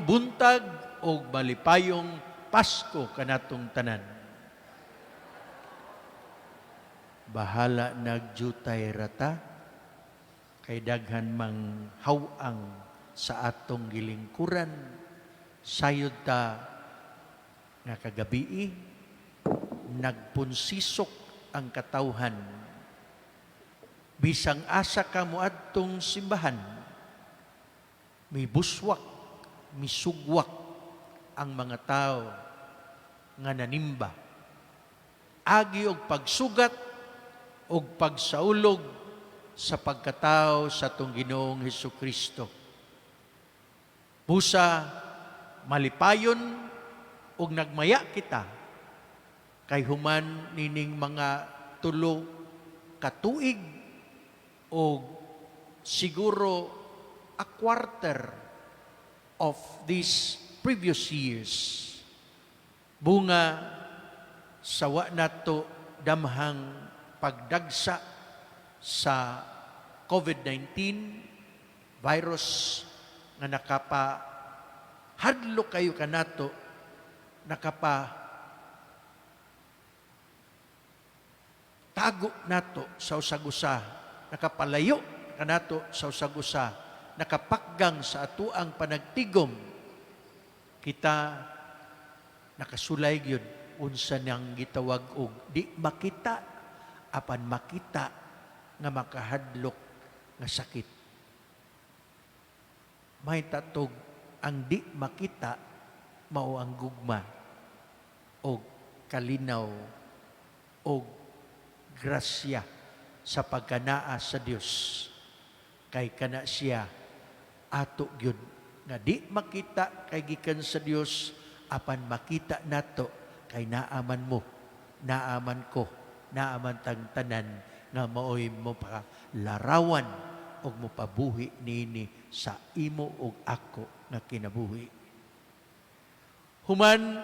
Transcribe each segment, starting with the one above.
buntag o malipayong Pasko kanatong tanan. Bahala nagjutay rata, kay daghan mang hawang sa atong gilingkuran, sayod ta nga kagabii, nagpunsisok ang katawhan. Bisang asa ka moadtong simbahan, may buswak, misugwak ang mga tao nga nanimba. Agi og pagsugat og pagsaulog sa pagkatao sa atong Ginoong Hesukristo. Busa malipayon og nagmaya kita kay human nining mga tulo ka tuig o siguro a quarter of these previous years. Bunga sawa nato damhang pagdagsa sa COVID-19 virus nga hadlo kayo kanato, tago nato sa usag-usa, nakapalayo kanato sa usag-usa, nakapakgang sa atuang panagtigom. Kita nakasulay gyud unsa nang gitawag og di makita apan makita nga makahadlok nga sakit. May tatog ang di makita mao ang gugma o kalinaw o grasya sa pagkanaa sa Dios, kay kana siya ato gyud nga di makita kay gikan sa Dios, apan makita nato kay naaman mo, naaman ko, naaman tang tanan nga maoy mo pa larawan og mo pabuhi nini sa imo og ako nga kinabuhi. Human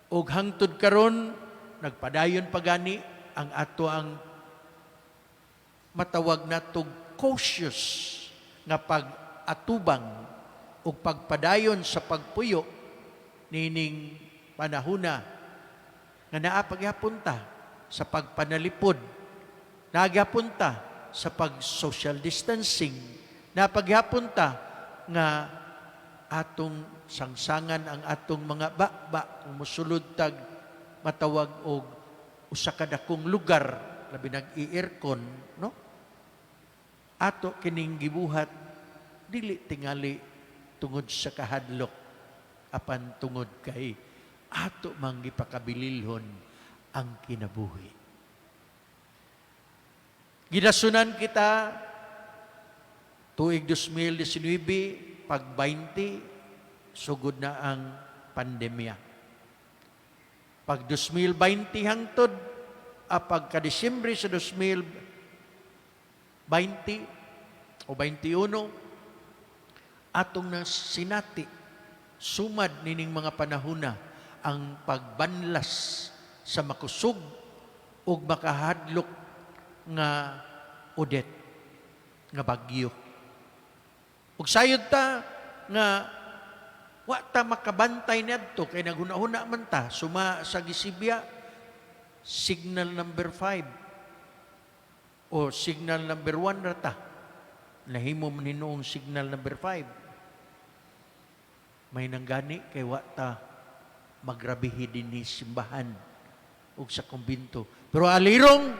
og hangtod karon nagpadayon pagani ang ato ang matawag natog cautious nga pag-atubang o pagpadayon sa pagpuyo nining panahuna nga naapagyapunta sa pagpanalipod, nagyapunta sa pag-social distancing, napagyapunta nga atong sangsangan ang atong mga bakba, musulod tag matawag og usa ka dakong lugar, labi nag-i-aircon, no? Ato kining gibuhat dili tingali tungod sa kahadlok, apan tungod kay ato mang gipakabililhon ang kinabuhi. Ginasunan kita tuig 2019 pag 20 sugod na ang pandemya. Pag 2020 hangtod pagka Disyembre sa 2020 o 21 atong na sinati sumad nining mga panahuna ang pagbanlas sa makusog ug makahadlok nga udet nga bagyo. Ug sayod ta nga wa ta makabantay niadto kay naghuna-huna man ta suma sa gisibya signal number 5 o signal number 1 rata. Nahimo man hinoong signal number 5. May nanggani kay wa ta magrabihi dinhi simbahan ug sa kumbinto. Pero alirong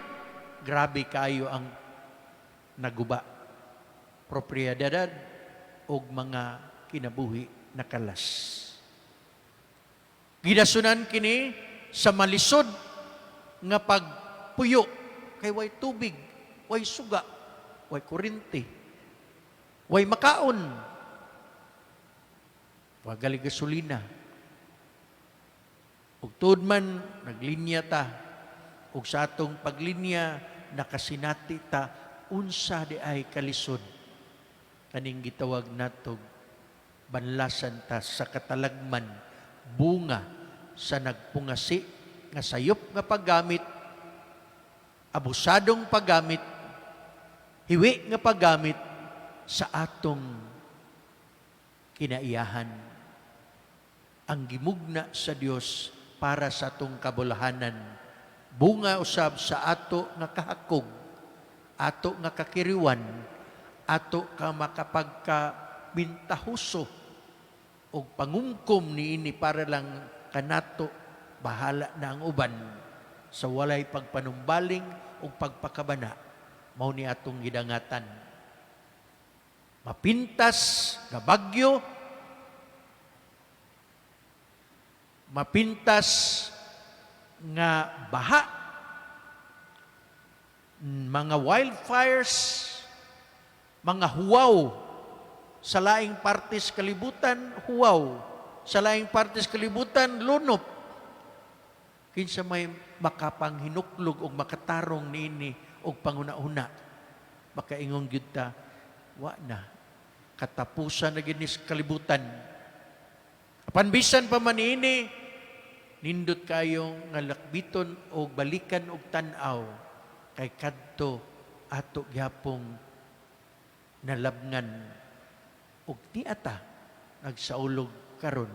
grabe kayo ang naguba. Propiedad ug mga kinabuhi na kalas. Gidasunan kini sa malisod nga pagpuyo kay way tubig, way suga, way kuryente, way makaon, wagali gasolina. Ug tuod man naglinya ta, ug sa atong paglinya nakasinati ta unsa di ay kalisod kaning gitawag natog banlasan ta sa katalagman, bunga sa nagpungasi nga sayop nga paggamit, abusadong paggamit, hiwi nga paggamit sa atong kinaiyahan. Ang gimugna sa Dios para sa atong kabulahanan, bunga usab sa ato nga kahakog, ato nga kakiriwan, ato ka makapagkabintahuso o pangumkom niini para lang kanato bahala na ang uban sa walay pagpanumbaling o pagpakabana. Mao ni atong gidangatan. Mapintas nga bagyo, mapintas nga baha, mga wildfires, mga huwaw sa laing partes kalibutan, huwaw sa laing partes kalibutan, lunop. Kinsa may makapanghinuklog o makatarong niini o panguna-una, makaingon gyud ta, wa na, katapusan na ginis kalibutan. Apan bisan pa man ini, nindot kayong nga lakbiton o balikan og tan-aw kay kadto ato gyapong nalabngan og niata nagsaulog karon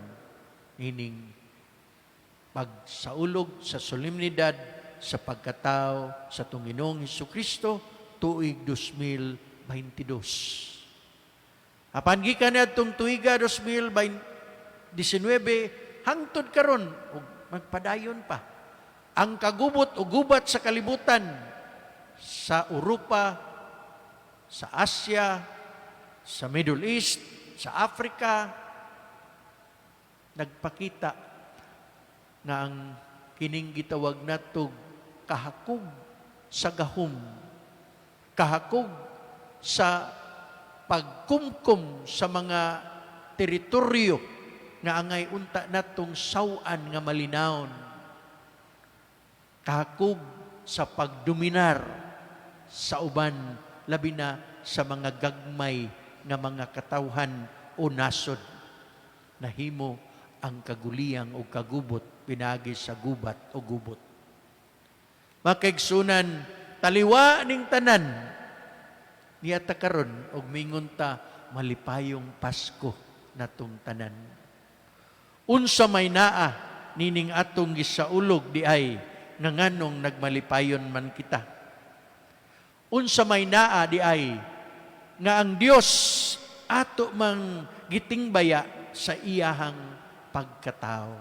nining pagsaulog sa solemnidad sa pagkatao sa Ginoong Hesukristo tuig 2022. Apan gikan adtong tuiga 2019 hangtod karon ug magpadayon pa ang kagubot o gubat sa kalibutan sa Europa, sa Asia, sa Middle East, sa Africa, nagpakita nga ang kining gitawag natog kahakog sa gahom, kahakog sa pagkumkum sa mga teritoryo nga angay unta natong sawan nga malinawon, kahakog sa pagdominar sa uban, labi na sa mga gagmay nga mga katawhan o nasod. Nahimo ang kaguliyang o kagubot pinagi sa gubat o gubot. Makaigsunan, taliwa ning tanan niya ta karon og mingon ta malipayong Pasko natong tanan. Unsa may naa nining atong gisaulog di ay nga nganong nagmalipayon man kita. Unsa may naa di ay nga ang Dios ato mang gitingbaya sa iyahang pagkatao.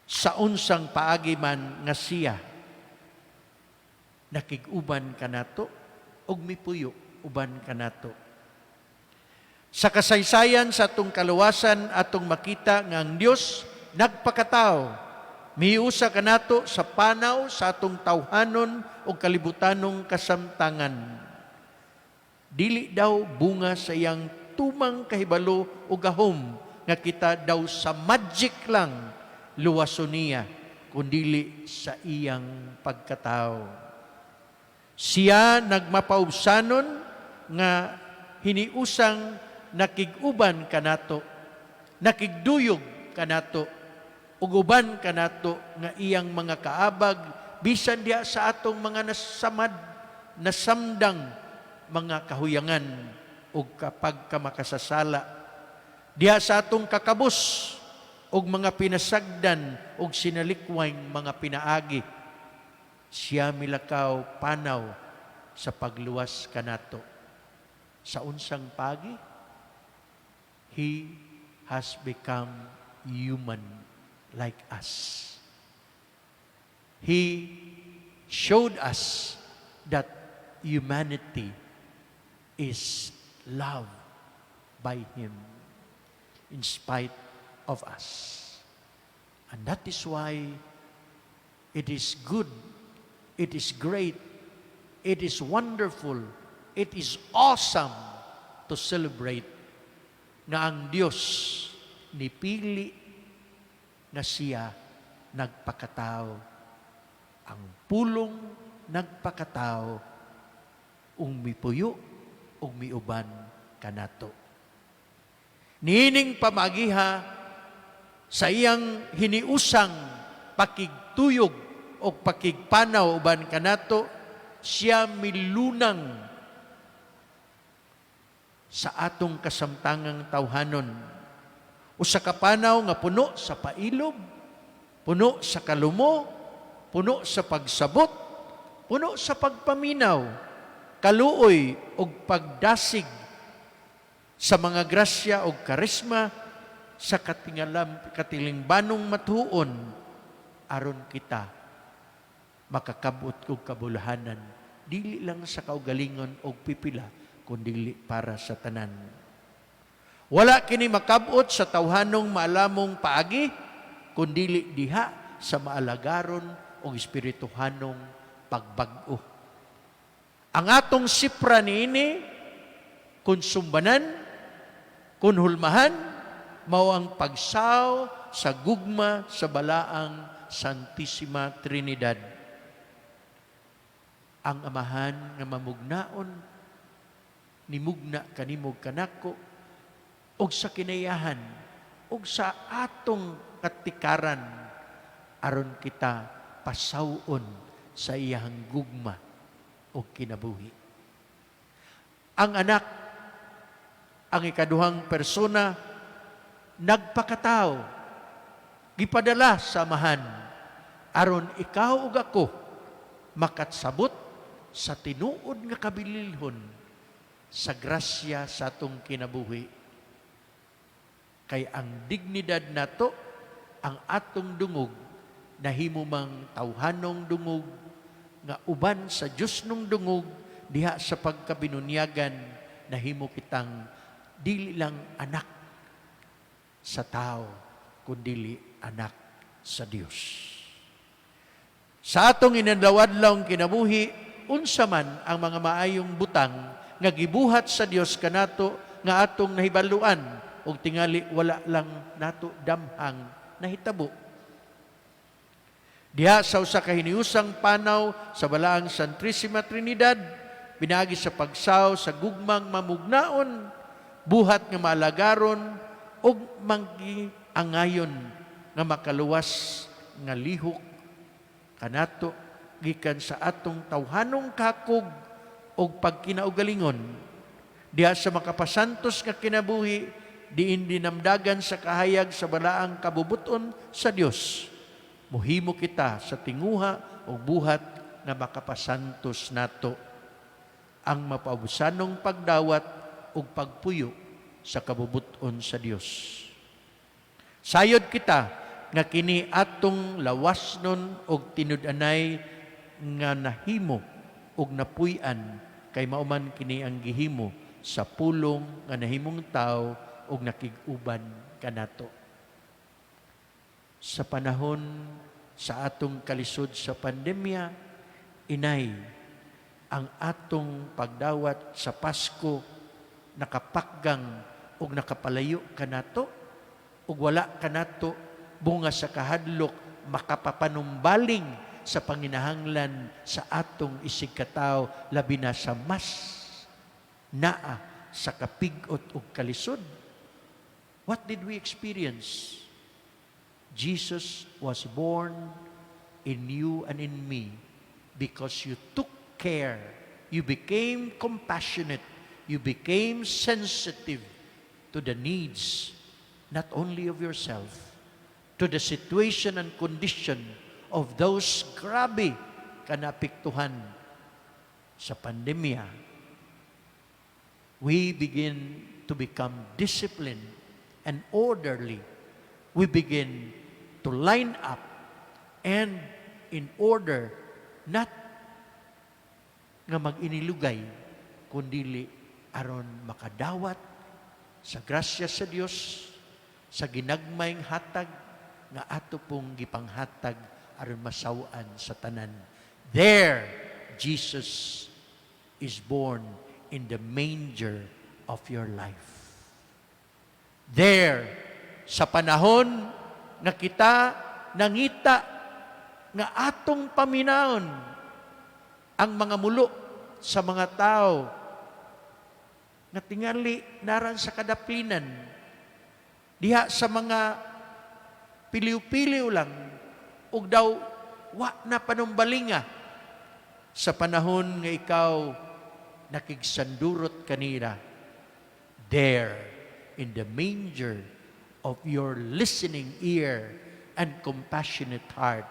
Sa unsang paagi man nga siya nakig-uban kanato ug mipuyo uban kanato. Sa kasaysayan sa atong kaluwasan atong makita nga ang Dios nagpakatao, miusa kanato sa panaw sa atong tawhanon o kalibutanong kasamtangan. Dili daw bunga sa iyang tumang kahibalo o gahom nga kita daw sa magic lang luwason niya, kundili sa iyang pagkatao. Siya nagmapaubsanon nga hiniusang nakiguban kanato, nakigduyog kanato, uguban kanato nga iyang mga kaabag bisan diya sa atong mga nasamad, nasamdang mga kahuyangan ug kapag kamakasasala diya sa atong kakabus ug mga pinasagdan ug sinalikwang mga pinaagi. Siya milakaw panaw sa pagluwas kanato. Sa unsang pagi, He has become human like us. He showed us that humanity is loved by Him in spite of us. And that is why it is good, it is great, it is wonderful, it is awesome to celebrate na ang Diyos nipili na siya nagpakatao. Ang pulong nagpakatao, mipuyo, miuban kanato. Nining pamagiha sa iyang hiniusang pakigtuyog o pakigpanaw uban kanato, siya milunang sa atong kasamtangang tawhanon. Usa ka panaw nga puno sa pailob, puno sa kalumo, puno sa pagsabot, puno sa pagpaminaw, kaluoy ug pagdasig sa mga grasya ug karisma sa katilingbanong matuon aron kita makakabot og kabulahanan dili lang sa kaugalingon og pipila kundi para sa tanan. Wala kini makabot sa tawhanong maalamong paagi kundi diha sa maalagaron og espirituhanong pagbag-o. Ang atong sipra niini kun sumbanan, kun hulmahan, mao ang pagsaw sa gugma sa balaang Santissima Trinidad. Ang amahan nga mamugnaon, nimugna kanimog kanako, og sa kinayahan, og sa atong katikaran, aron kita pasawon sa iyang gugma o kinabuhi. Ang anak, ang ikaduhang persona, nagpakatao, gipadala sa amahan, aron ikaw ug ako makatsabot sa tinuod nga kabililhon sa grasya sa atong kinabuhi. Kay ang dignidad nato, ang atong dungog, nahimo mang tawhanong dungog, nga uban sa Diyos nung dungog, diha sa pagkabinunyagan, nahimo kitang dili lang anak sa tao, kundi anak sa Dios. Sa atong inadlawadlawng kinabuhi, unsa man ang mga maayong butang nga gibuhat sa Dios kanato nga atong nahibaluan ug tingali wala lang nato damhang nahitabo. Diha sa usa ka hiniusang panaw sa balaang Santissima Trinidad, pinagi sa pagsaw sa gugmang mamugnaon, buhat nga malagaron ug manggiangayon nga makaluwas nga lihok kanato gikan sa atong tawhanong kakog ug pagkinaugalingon. Diha sa makapasantos nga kinabuhi, diin dinamdagan sa kahayag sa balaang kabubuton sa Dios. Muhimo kita sa tinguha o buhat na makapasantos nato ang mapausanong pagdawat o pagpuyo sa kabubuton sa Dios. Sayod kita nga kini atong lawasnon og tinud-anay nga nahimo og napuy-an kay mauman kini ang gihimo sa pulong nga nahimong tao og nakig-uban kanato. Sa panahon sa atong kalisod sa pandemya, inay, ang atong pagdawat sa Pasko nakapakgang ug nakapalayo kanato ug wala kanato bunga sa kahadlok makapapanumbaling sa panginahanglan sa atong isigkataw labi na sa mas naa sa kapig-ot ug kalisod. What did we experience? Jesus was born in you and in me because you took care. You became compassionate. You became sensitive to the needs, not only of yourself, to the situation and condition of those grabe kanapiktuhan sa pandemya. We begin to become disciplined and orderly. We begin to line up and in order not nga mag-inilugay kundi aron makadawat sa grasya sa Dios sa ginagmayng hatag nga ato pong gipanghatag aron masawaan sa tanan. There Jesus is born in the manger of your life. There sa panahon nga kita nangita nga atong paminaon ang mga mulo sa mga tao nga tingali naran sa kadaplinan diha sa mga piliw-piliw lang ug daw wa na panumbalinga sa panahon nga ikaw nakigsandurot kanila there in the manger of your listening ear and compassionate heart,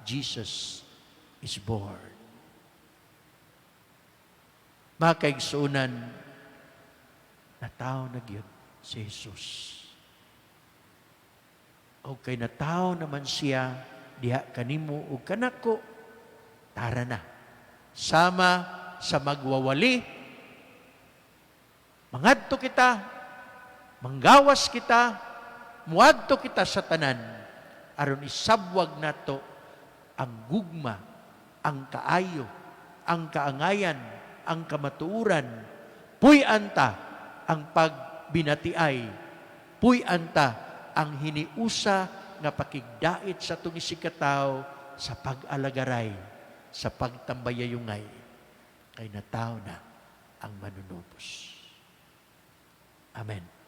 Jesus is born. Mga kaigsunan, nataw na gyud si Jesus. O kay nataw naman siya, diha kanimo o kanako, tara na. Sama sa magwawali, mangadto kita, manggawas kita, muadto kita sa tanan, aron isabwag nato ang gugma, ang kaayo, ang kaangayan, ang kamatuuran, puy-anta ang pagbinatiay, puy-anta ang hiniusa nga pakigdait sa itong isikataw sa pag-alagaray, sa pagtambayayungay, kay nataw na ang manunubos. Amen.